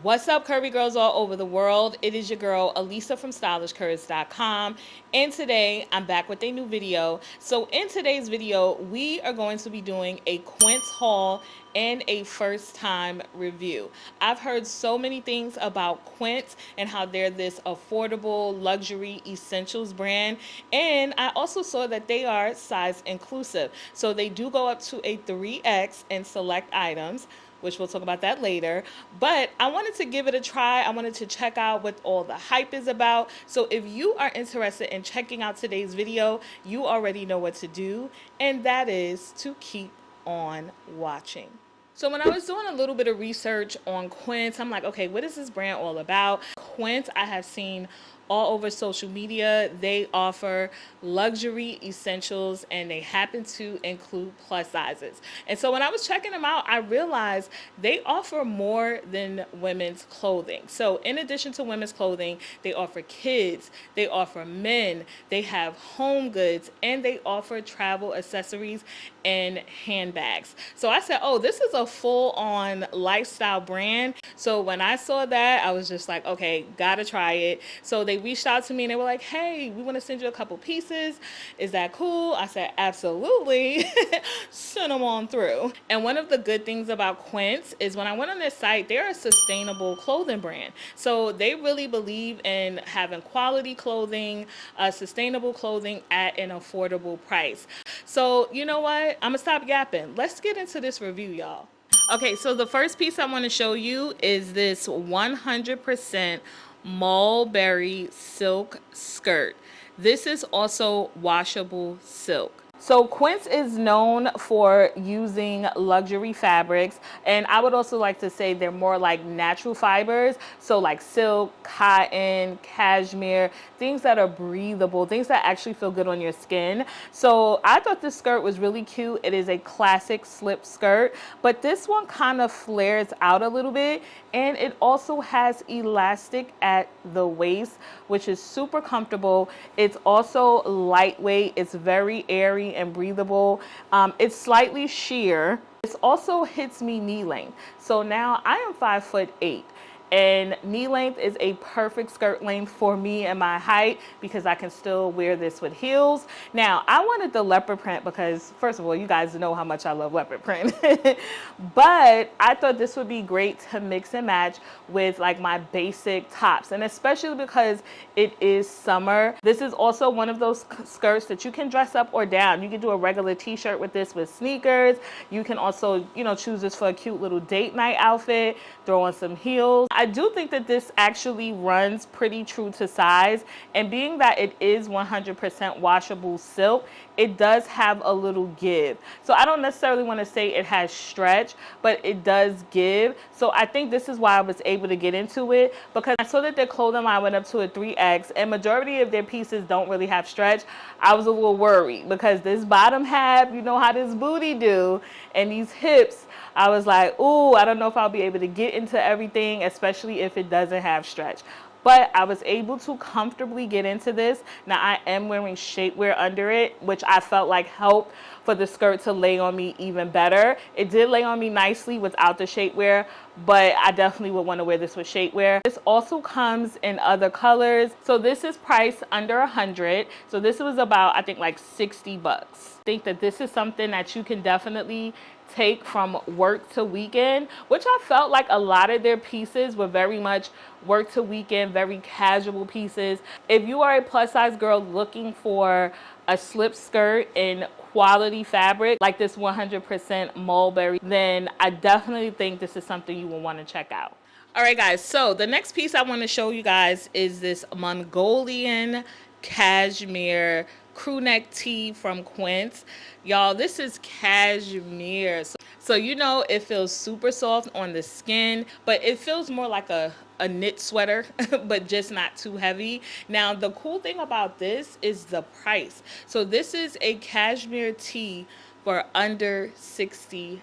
What's up, curvy girls all over the world? It is your girl, Elisa from StylishCurves.com, and today I'm back with a new video. So in today's video, we are going to be doing a Quince haul and a first time review. I've heard so many things about Quince and how they're this affordable luxury essentials brand, and I also saw that they are size inclusive. So they do go up to a 3X in select items, which we'll talk about that later. But I wanted to give it a try. I wanted to check out what all the hype is about. So if you are interested in checking out today's video, you already know what to do, and that is to keep on watching. So when I was doing a little bit of research on Quince, I'm like, okay, what is this brand all about? Quince, I have seen all over social media. They offer luxury essentials and they happen to include plus sizes. And so when I was checking them out, I realized they offer more than women's clothing. So in addition to women's clothing, they offer kids, they offer men, they have home goods, and they offer travel accessories and handbags. So I said, oh, this is a full-on lifestyle brand. So when I saw that, I was just like, okay, gotta try it. So they reached out to me and they were like, hey, we want to send you a couple pieces. Is that cool? I said, absolutely. Send them on through. And one of the good things about Quince is when I went on their site, they're a sustainable clothing brand. So they really believe in having quality clothing, sustainable clothing at an affordable price. So you know what? I'm gonna stop yapping. Let's get into this review, y'all. Okay, so the first piece I want to show you is this 100% mulberry silk skirt. This is also washable silk. So Quince is known for using luxury fabrics, and I would also like to say they're more like natural fibers, so like silk, cotton, cashmere, things that are breathable, things that actually feel good on your skin. So I thought this skirt was really cute. It is a classic slip skirt, but this one kind of flares out a little bit, and it also has elastic at the waist, which is super comfortable. It's also lightweight. It's very airy and breathable. It's slightly sheer. This also hits me knee length. So now I am 5'8", and knee length is a perfect skirt length for me and my height because I can still wear this with heels. Now, I wanted the leopard print because, first of all, you guys know how much I love leopard print. But I thought this would be great to mix and match with like my basic tops, and especially because it is summer. This is also one of those skirts that you can dress up or down. You can do a regular t-shirt with this with sneakers. You can also, choose this for a cute little date night outfit, throw on some heels. I do think that this actually runs pretty true to size, and being that it is 100% washable silk, it does have a little give. So I don't necessarily want to say it has stretch, but it does give. So I think this is why I was able to get into it, because I saw that their clothing line went up to a 3X, and majority of their pieces don't really have stretch. I was a little worried because this bottom half, you know how this booty do, and these hips, I was like, ooh, I don't know if I'll be able to get into everything, especially if it doesn't have stretch. But I was able to comfortably get into this. Now I am wearing shapewear under it, which I felt like helped for the skirt to lay on me even better. It did lay on me nicely without the shapewear, but I definitely would want to wear this with shapewear. This also comes in other colors. So this is priced under $100. So this was about, I think, like $60. I think that this is something that you can definitely take from work to weekend, which I felt like a lot of their pieces were very much work to weekend, very casual pieces. If you are a plus size girl looking for a slip skirt in quality fabric like this 100% mulberry, then I definitely think this is something you will want to check out. All right, guys, so the next piece I want to show you guys is this Mongolian cashmere crew neck tee from Quince. Y'all, this is cashmere. So it feels super soft on the skin, but it feels more like a knit sweater, but just not too heavy. Now, the cool thing about this is the price. So this is a cashmere tee for under $60.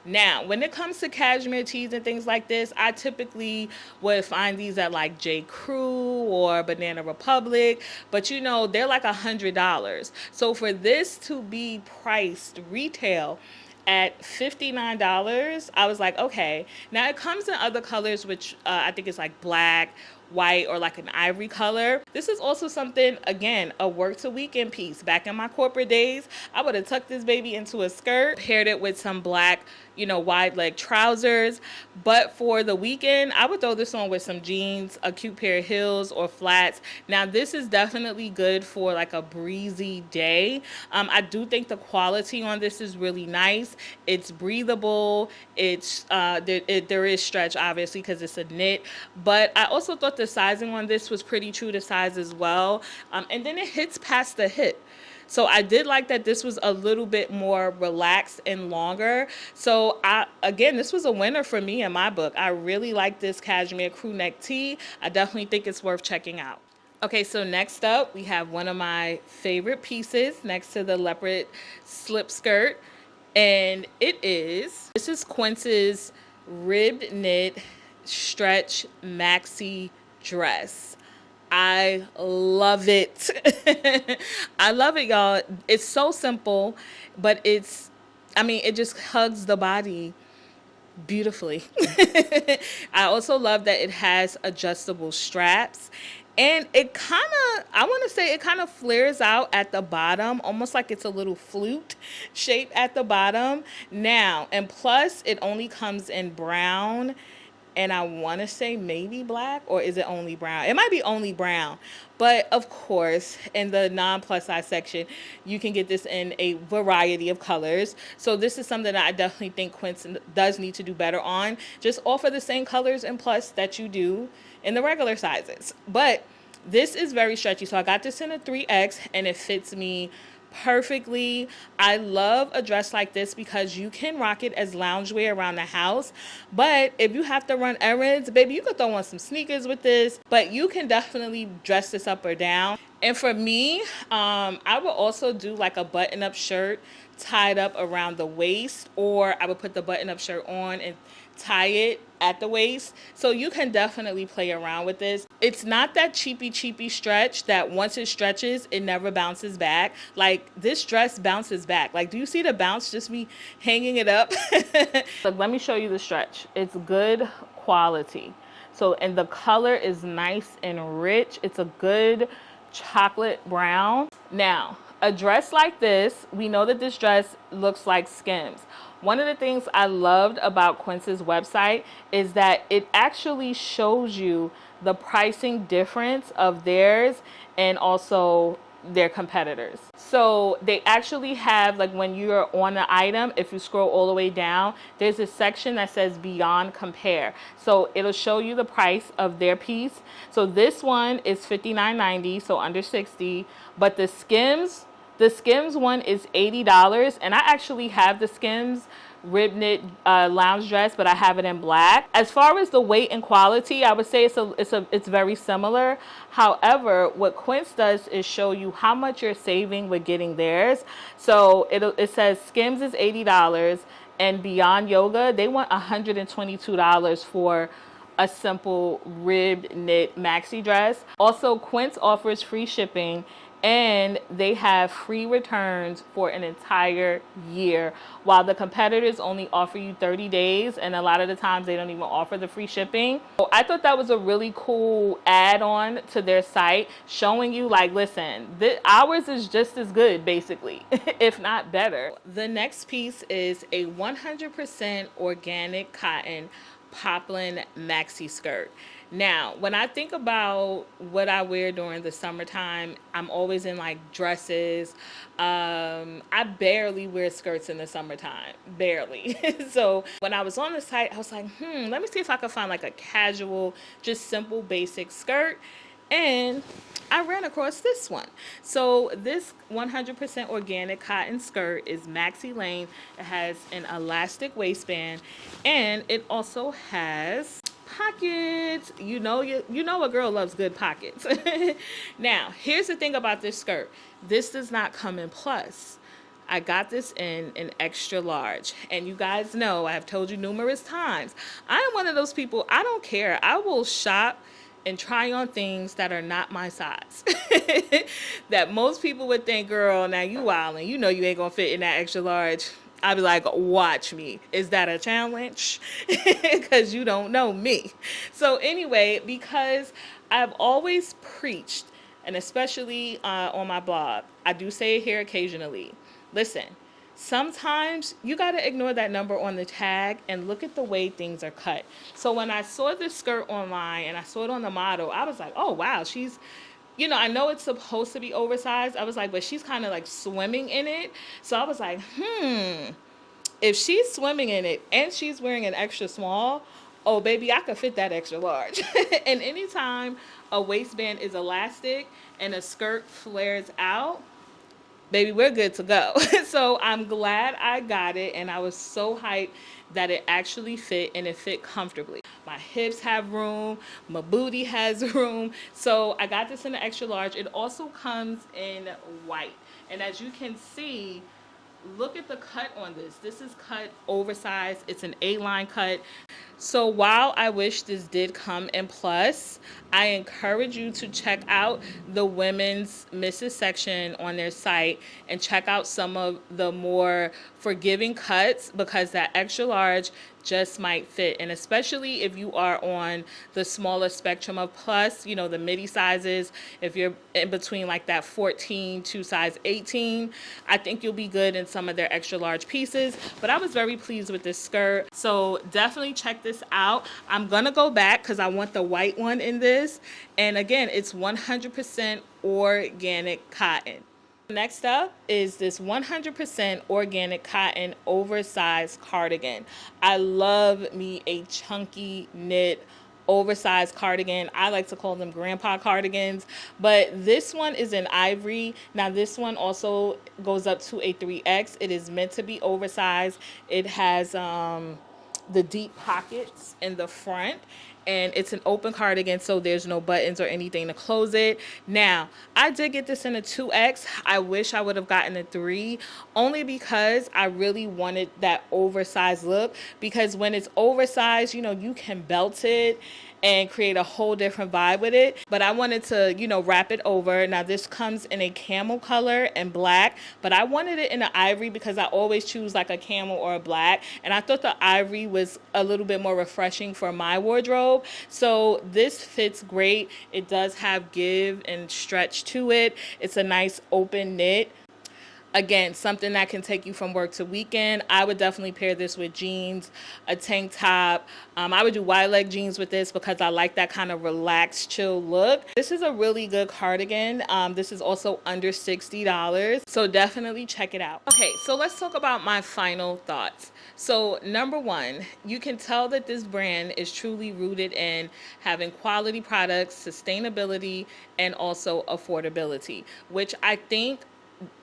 Now, when it comes to cashmere tees and things like this, I typically would find these at like J. Crew or Banana Republic, but they're like $100. So for this to be priced retail at $59, I was like, okay. Now it comes in other colors, which I think is like black, white, or like an ivory color. This is also something, again, a work to weekend piece. Back in my corporate days, I would have tucked this baby into a skirt, paired it with some black, wide leg trousers. But for the weekend, I would throw this on with some jeans, a cute pair of heels, or flats. Now this is definitely good for like a breezy day. I do think the quality on this is really nice. It's breathable. There is stretch, obviously, because it's a knit. But I also thought the sizing on this was pretty true to size as well. And then it hits past the hip. So I did like that this was a little bit more relaxed and longer. So again, this was a winner for me in my book. I really like this cashmere crew neck tee. I definitely think it's worth checking out. Okay, so next up, we have one of my favorite pieces next to the leopard slip skirt. And this is Quince's ribbed knit stretch maxi dress. I love it. I love it, y'all. It's so simple, but it just hugs the body beautifully. I also love that it has adjustable straps. And I want to say it kind of flares out at the bottom, almost like it's a little flute shape at the bottom. Now, and plus, it only comes in brown, and I want to say maybe black, or is it only brown? It might be only brown. But of course, in the non-plus size section, you can get this in a variety of colors. So this is something that I definitely think Quince does need to do better on. Just offer the same colors in plus that you do in the regular sizes. But this is very stretchy. So I got this in a 3X, and it fits me perfectly. I love a dress like this because you can rock it as loungewear around the house. But if you have to run errands, baby, you could throw on some sneakers with this. But you can definitely dress this up or down. And for me, I would also do like a button-up shirt tied up around the waist, or I would put the button-up shirt on and tie it at the waist. So you can definitely play around with this. It's not that cheapy stretch that once it stretches, it never bounces back. Like this dress bounces back. Like, do you see the bounce just me hanging it up? Look, let me show you the stretch. It's good quality. So, and the color is nice and rich. It's a good chocolate brown. Now, a dress like this, we know that this dress looks like Skims. One of the things I loved about Quince's website is that it actually shows you the pricing difference of theirs and also their competitors. So they actually have, like, when you're on the item, if you scroll all the way down, there's a section that says Beyond Compare. So it'll show you the price of their piece. So this one is $59.90, so under $60, but the Skims one is $80, and I actually have the Skims rib knit lounge dress, but I have it in black. As far as the weight and quality, I would say it's very similar. However, what Quince does is show you how much you're saving with getting theirs. So it says Skims is $80, and Beyond Yoga, they want $122 for a simple ribbed knit maxi dress. Also, Quince offers free shipping, and they have free returns for an entire year, while the competitors only offer you 30 days, and a lot of the times they don't even offer the free shipping. So I thought that was a really cool add-on to their site, showing you, like, listen, ours is just as good, basically, if not better. The next piece is a 100% organic cotton poplin maxi skirt. Now, when I think about what I wear during the summertime, I'm always in like dresses. I barely wear skirts in the summertime, barely. So when I was on the site, I was like, let me see if I could find like a casual, just simple, basic skirt. And I ran across this one. So this 100% organic cotton skirt is maxi length. It has an elastic waistband, and it also has pockets. You know a girl loves good pockets. Now, here's the thing about this skirt. This does not come in plus. I got this in an extra large. And you guys know, I have told you numerous times, I am one of those people, I don't care. I will shop and try on things that are not my size. That most people would think, girl, now you wildin', you know you ain't gonna fit in that extra large. I'd be like, watch me. Is that a challenge? Because you don't know me. So anyway, because I've always preached, and especially on my blog, I do say it here occasionally. Listen, sometimes you got to ignore that number on the tag and look at the way things are cut. So when I saw this skirt online and I saw it on the model, I was like, oh, wow, she's, I know it's supposed to be oversized. I was like, but she's kind of like swimming in it. So I was like, if she's swimming in it and she's wearing an extra small, oh, baby, I could fit that extra large. And anytime a waistband is elastic and a skirt flares out, baby, we're good to go. So I'm glad I got it, and I was so hyped that it actually fit, and it fit comfortably. My hips have room, my booty has room. So I got this in the extra large. It also comes in white. And as you can see, look at the cut on this. This is cut oversized. It's an A-line cut. So while I wish this did come in plus, I encourage you to check out the women's misses section on their site and check out some of the more forgiving cuts, because that extra large just might fit. And especially if you are on the smaller spectrum of plus, the midi sizes, if you're in between like that 14 to size 18, I think you'll be good in some of their extra large pieces. But I was very pleased with this skirt. So definitely check this out. I'm going to go back because I want the white one in this. And again, it's 100% organic cotton. Next up is this 100% organic cotton oversized cardigan. I love me a chunky knit oversized cardigan. I like to call them grandpa cardigans, but this one is in ivory. Now this one also goes up to a 3X. It is meant to be oversized. It has the deep pockets in the front, and it's an open cardigan, so there's no buttons or anything to close it. Now, I did get this in a 2X. I wish I would have gotten a 3, only because I really wanted that oversized look, because when it's oversized, you can belt it and create a whole different vibe with it. But I wanted to, wrap it over. Now this comes in a camel color and black, but I wanted it in an ivory because I always choose like a camel or a black. And I thought the ivory was a little bit more refreshing for my wardrobe. So this fits great. It does have give and stretch to it. It's a nice open knit. Again, something that can take you from work to weekend. I would definitely pair this with jeans, a tank top. I would do wide leg jeans with this because I like that kind of relaxed, chill look. This is a really good cardigan. This is also under $60, so definitely check it out. Okay, so let's talk about my final thoughts. So number one, you can tell that this brand is truly rooted in having quality products, sustainability, and also affordability, which I think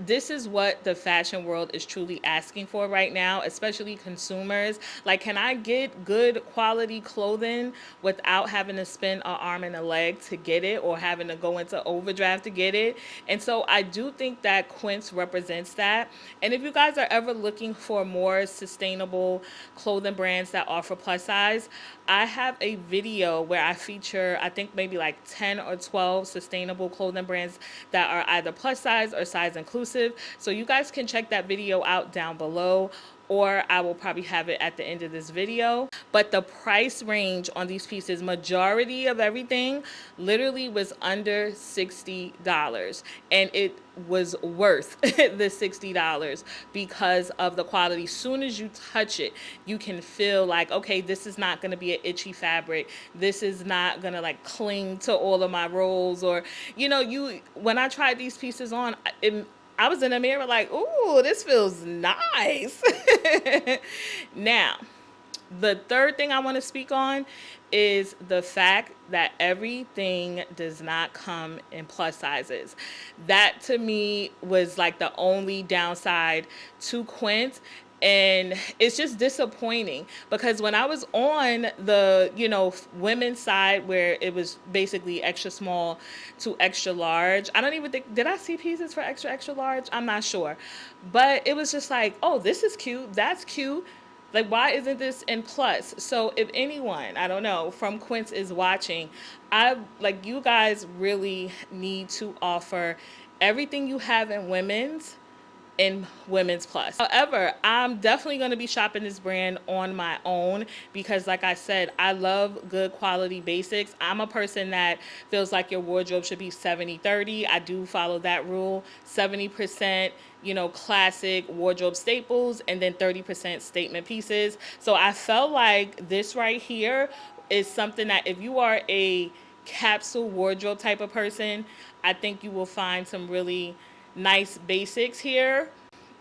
this is what the fashion world is truly asking for right now, especially consumers. Like, can I get good quality clothing without having to spend an arm and a leg to get it, or having to go into overdraft to get it? And so I do think that Quince represents that. And if you guys are ever looking for more sustainable clothing brands that offer plus size, I have a video where I feature, I think maybe like 10 or 12 sustainable clothing brands that are either plus size or size inclusive. So you guys can check that video out down below, or I will probably have it at the end of this video. But the price range on these pieces, majority of everything literally was under $60. And it was worth the $60 because of the quality. Soon as you touch it, you can feel like, okay, this is not going to be an itchy fabric. This is not going to like cling to all of my rolls. Or, when I tried these pieces on, I was in the mirror like, ooh, this feels nice. Now, the third thing I want to speak on is the fact that everything does not come in plus sizes. That to me was like the only downside to Quince. And it's just disappointing because when I was on the, women's side where it was basically extra small to extra large, I don't even think, did I see pieces for extra, extra large? I'm not sure. But it was just like, oh, this is cute. That's cute. Like, why isn't this in plus? So if anyone, I don't know, from Quince is watching, you guys really need to offer everything you have in women's in women's plus. However, I'm definitely going to be shopping this brand on my own because, like I said, I love good quality basics. I'm a person that feels like your wardrobe should be 70-30. I do follow that rule. 70%, classic wardrobe staples, and then 30% statement pieces. So I felt like this right here is something that if you are a capsule wardrobe type of person, I think you will find some really nice basics here.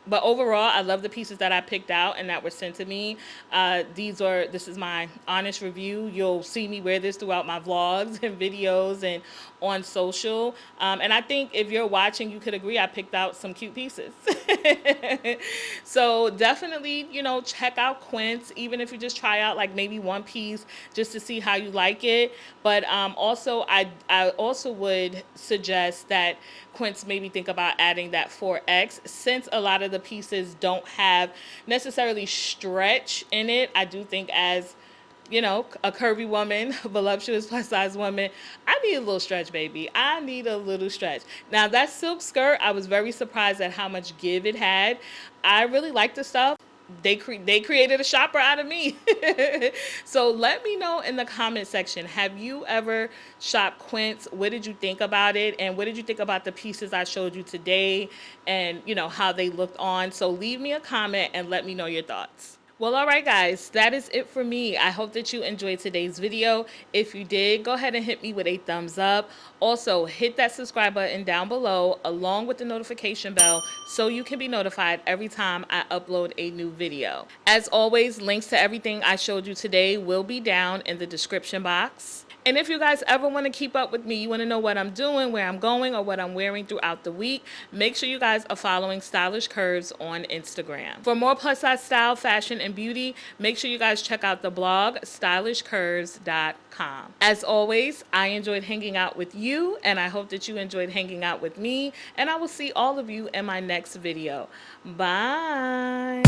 But overall, I love the pieces that I picked out and that were sent to me. This is my honest review. You'll see me wear this throughout my vlogs and videos and on social. And I think if you're watching, you could agree I picked out some cute pieces. So definitely, check out Quince, even if you just try out like maybe one piece just to see how you like it. But also, I also would suggest that Quince maybe think about adding that 4X, since a lot of the pieces don't have necessarily stretch in it. I do think as a curvy woman, a voluptuous plus size woman, I need a little stretch, baby. I need a little stretch. Now that silk skirt, I was very surprised at how much give it had. I really like the stuff. They created a shopper out of me. So let me know in the comment section, have you ever shopped Quince? What did you think about it? And what did you think about the pieces I showed you today and how they looked on? So leave me a comment and let me know your thoughts. Well, all right, guys, that is it for me. I hope that you enjoyed today's video. If you did, go ahead and hit me with a thumbs up. Also, hit that subscribe button down below along with the notification bell so you can be notified every time I upload a new video. As always, links to everything I showed you today will be down in the description box. And if you guys ever want to keep up with me, you want to know what I'm doing, where I'm going, or what I'm wearing throughout the week, make sure you guys are following Stylish Curves on Instagram. For more plus size style, fashion, and beauty, make sure you guys check out the blog, stylishcurves.com. As always, I enjoyed hanging out with you, and I hope that you enjoyed hanging out with me, and I will see all of you in my next video. Bye.